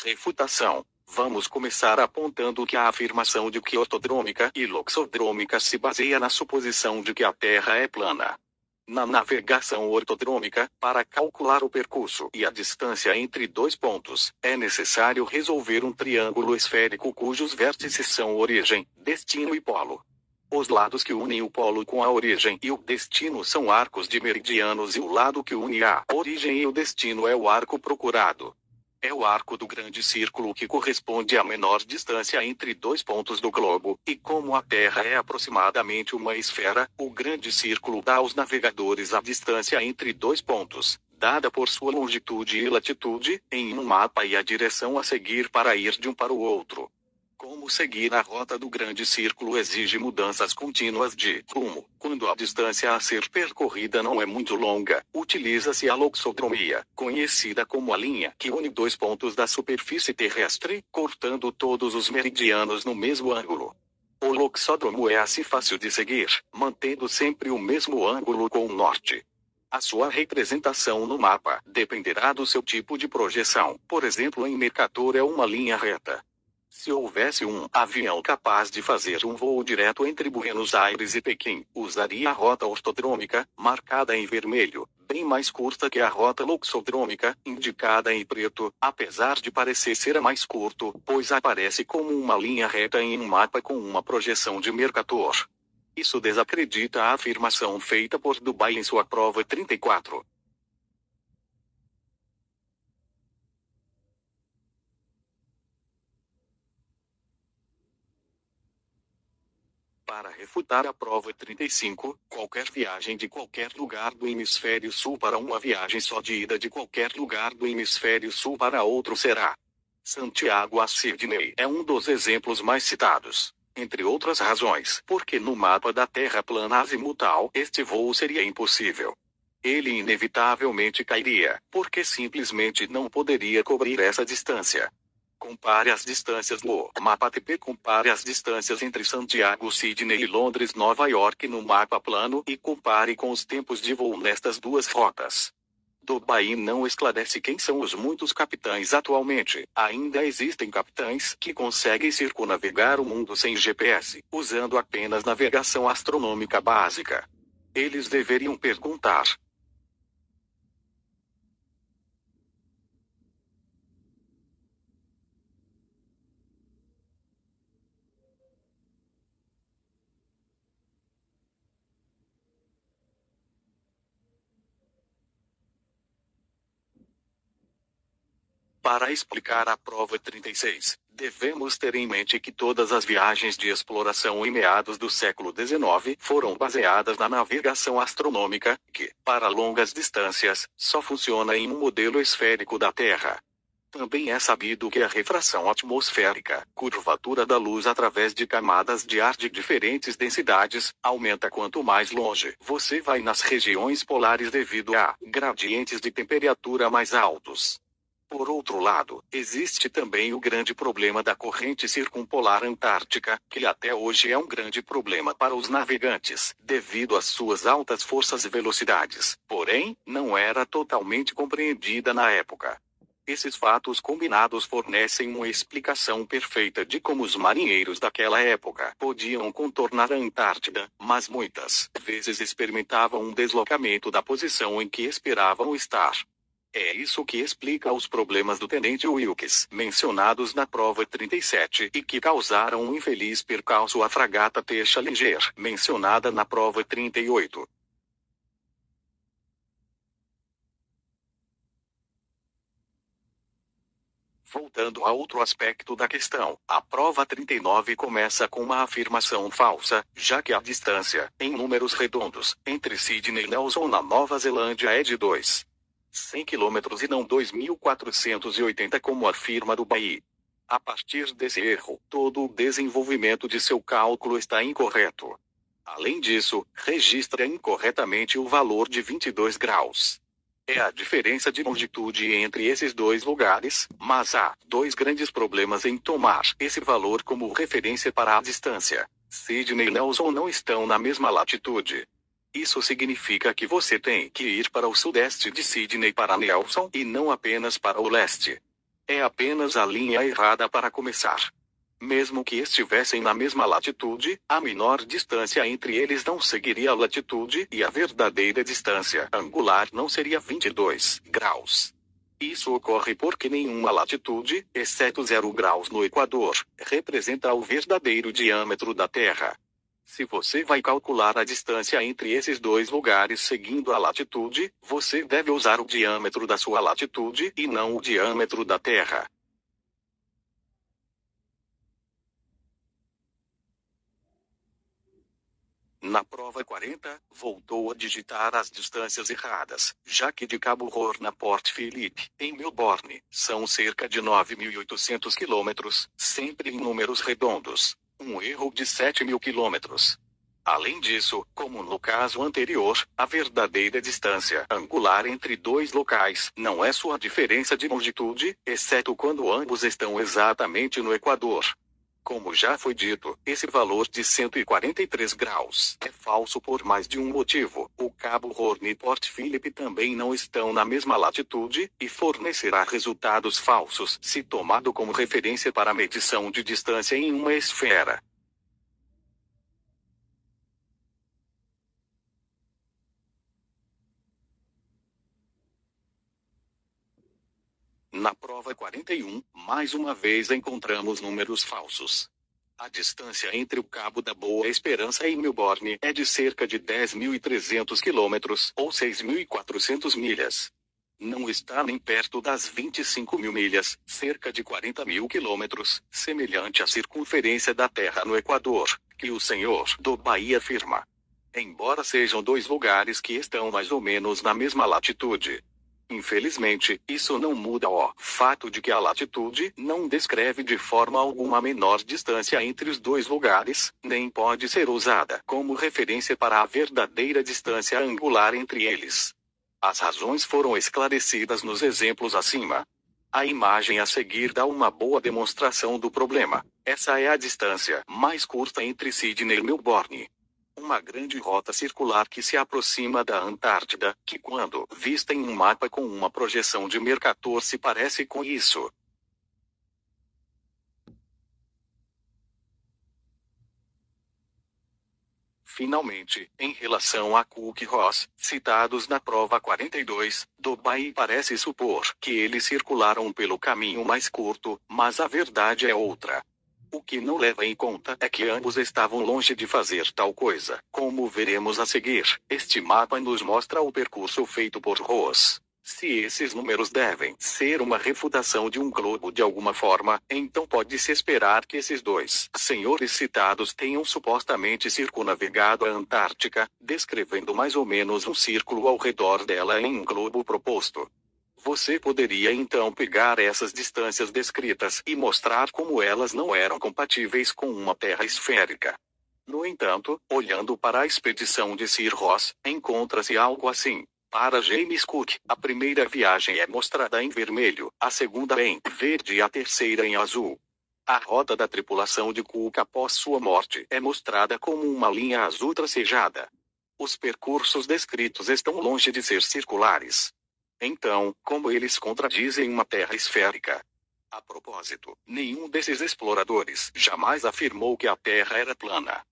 Refutação. Vamos começar apontando que a afirmação de que ortodrômica e loxodrômica se baseia na suposição de que a Terra é plana. Na navegação ortodrômica, para calcular o percurso e a distância entre dois pontos, é necessário resolver um triângulo esférico cujos vértices são origem, destino e polo. Os lados que unem o polo com a origem e o destino são arcos de meridianos e o lado que une a origem e o destino é o arco procurado. É o arco do grande círculo que corresponde à menor distância entre dois pontos do globo, e como a Terra é aproximadamente uma esfera, o grande círculo dá aos navegadores a distância entre dois pontos, dada por sua longitude e latitude, em um mapa e a direção a seguir para ir de um para o outro. Como seguir a rota do grande círculo exige mudanças contínuas de rumo. Quando a distância a ser percorrida não é muito longa, utiliza-se a loxodromia, conhecida como a linha que une dois pontos da superfície terrestre, cortando todos os meridianos no mesmo ângulo. O loxódromo é assim fácil de seguir, mantendo sempre o mesmo ângulo com o norte. A sua representação no mapa dependerá do seu tipo de projeção. Por exemplo, em Mercator é uma linha reta. Se houvesse um avião capaz de fazer um voo direto entre Buenos Aires e Pequim, usaria a rota ortodrômica, marcada em vermelho, bem mais curta que a rota loxodrômica, indicada em preto, apesar de parecer ser a mais curta, pois aparece como uma linha reta em um mapa com uma projeção de Mercator. Isso desacredita a afirmação feita por Dubai em sua prova 34. Para refutar a prova 35, qualquer viagem de qualquer lugar do hemisfério sul para uma viagem só de ida de qualquer lugar do hemisfério sul para outro será. Santiago a Sydney é um dos exemplos mais citados. Entre outras razões, porque no mapa da Terra plana azimutal, este voo seria impossível. Ele inevitavelmente cairia, porque simplesmente não poderia cobrir essa distância. Compare as distâncias no mapa ATP. Compare as distâncias entre Santiago, Sydney e Londres, Nova York no mapa plano e compare com os tempos de voo nestas duas rotas. Dubai não esclarece quem são os muitos capitães atualmente. Ainda existem capitães que conseguem circunnavegar o mundo sem GPS, usando apenas navegação astronômica básica. Eles deveriam perguntar: para explicar a prova 36, devemos ter em mente que todas as viagens de exploração em meados do século XIX foram baseadas na navegação astronômica, que, para longas distâncias, só funciona em um modelo esférico da Terra. Também é sabido que a refração atmosférica, curvatura da luz através de camadas de ar de diferentes densidades, aumenta quanto mais longe você vai nas regiões polares devido a gradientes de temperatura mais altos. Por outro lado, existe também o grande problema da corrente circumpolar antártica, que até hoje é um grande problema para os navegantes, devido às suas altas forças e velocidades, porém, não era totalmente compreendida na época. Esses fatos combinados fornecem uma explicação perfeita de como os marinheiros daquela época podiam contornar a Antártida, mas muitas vezes experimentavam um deslocamento da posição em que esperavam estar. É isso que explica os problemas do tenente Wilkes, mencionados na prova 37, e que causaram um infeliz percalço à fragata T. Challenger, mencionada na prova 38. Voltando a outro aspecto da questão, a prova 39 começa com uma afirmação falsa, já que a distância, em números redondos, entre Sydney e Nelson na Nova Zelândia é de 100 km e não 2.480 como afirma Dubai. A partir desse erro, todo o desenvolvimento de seu cálculo está incorreto. Além disso, registra incorretamente o valor de 22 graus. É a diferença de longitude entre esses dois lugares, mas há dois grandes problemas em tomar esse valor como referência para a distância. Sydney e Nelson não estão na mesma latitude. Isso significa que você tem que ir para o sudeste de Sydney para Nelson e não apenas para o leste. É apenas a linha errada para começar. Mesmo que estivessem na mesma latitude, a menor distância entre eles não seguiria a latitude e a verdadeira distância angular não seria 22 graus. Isso ocorre porque nenhuma latitude, exceto 0 graus no Equador, representa o verdadeiro diâmetro da Terra. Se você vai calcular a distância entre esses dois lugares seguindo a latitude, você deve usar o diâmetro da sua latitude e não o diâmetro da Terra. Na prova 40, voltou a digitar as distâncias erradas, já que de Cabo Horn a Port Phillip, em Melbourne, são cerca de 9.800 quilômetros, sempre em números redondos. Um erro de 7.000 quilômetros. Além disso, como no caso anterior, a verdadeira distância angular entre dois locais não é sua diferença de longitude, exceto quando ambos estão exatamente no Equador. Como já foi dito, esse valor de 143 graus é falso por mais de um motivo. O Cabo Horn e Port Phillip também não estão na mesma latitude, e fornecerá resultados falsos se tomado como referência para a medição de distância em uma esfera. Na prova 41, mais uma vez encontramos números falsos. A distância entre o Cabo da Boa Esperança e Melbourne é de cerca de 10.300 quilômetros, ou 6.400 milhas. Não está nem perto das 25.000 milhas, cerca de 40.000 quilômetros, semelhante à circunferência da Terra no Equador, que o senhor do Bahia afirma. Embora sejam dois lugares que estão mais ou menos na mesma latitude. Infelizmente, isso não muda o fato de que a latitude não descreve de forma alguma a menor distância entre os dois lugares, nem pode ser usada como referência para a verdadeira distância angular entre eles. As razões foram esclarecidas nos exemplos acima. A imagem a seguir dá uma boa demonstração do problema. Essa é a distância mais curta entre Sydney e Melbourne. Uma grande rota circular que se aproxima da Antártida, que quando vista em um mapa com uma projeção de Mercator se parece com isso. Finalmente, em relação a Cook e Ross, citados na prova 42, Dubai parece supor que eles circularam pelo caminho mais curto, mas a verdade é outra. O que não leva em conta é que ambos estavam longe de fazer tal coisa. Como veremos a seguir, este mapa nos mostra o percurso feito por Ross. Se esses números devem ser uma refutação de um globo de alguma forma, então pode-se esperar que esses dois senhores citados tenham supostamente circunnavegado a Antártica, descrevendo mais ou menos um círculo ao redor dela em um globo proposto. Você poderia então pegar essas distâncias descritas e mostrar como elas não eram compatíveis com uma Terra esférica. No entanto, olhando para a expedição de Sir Ross, encontra-se algo assim. Para James Cook, a primeira viagem é mostrada em vermelho, a segunda em verde e a terceira em azul. A rota da tripulação de Cook após sua morte é mostrada como uma linha azul tracejada. Os percursos descritos estão longe de ser circulares. Então, como eles contradizem uma Terra esférica? A propósito, nenhum desses exploradores jamais afirmou que a Terra era plana.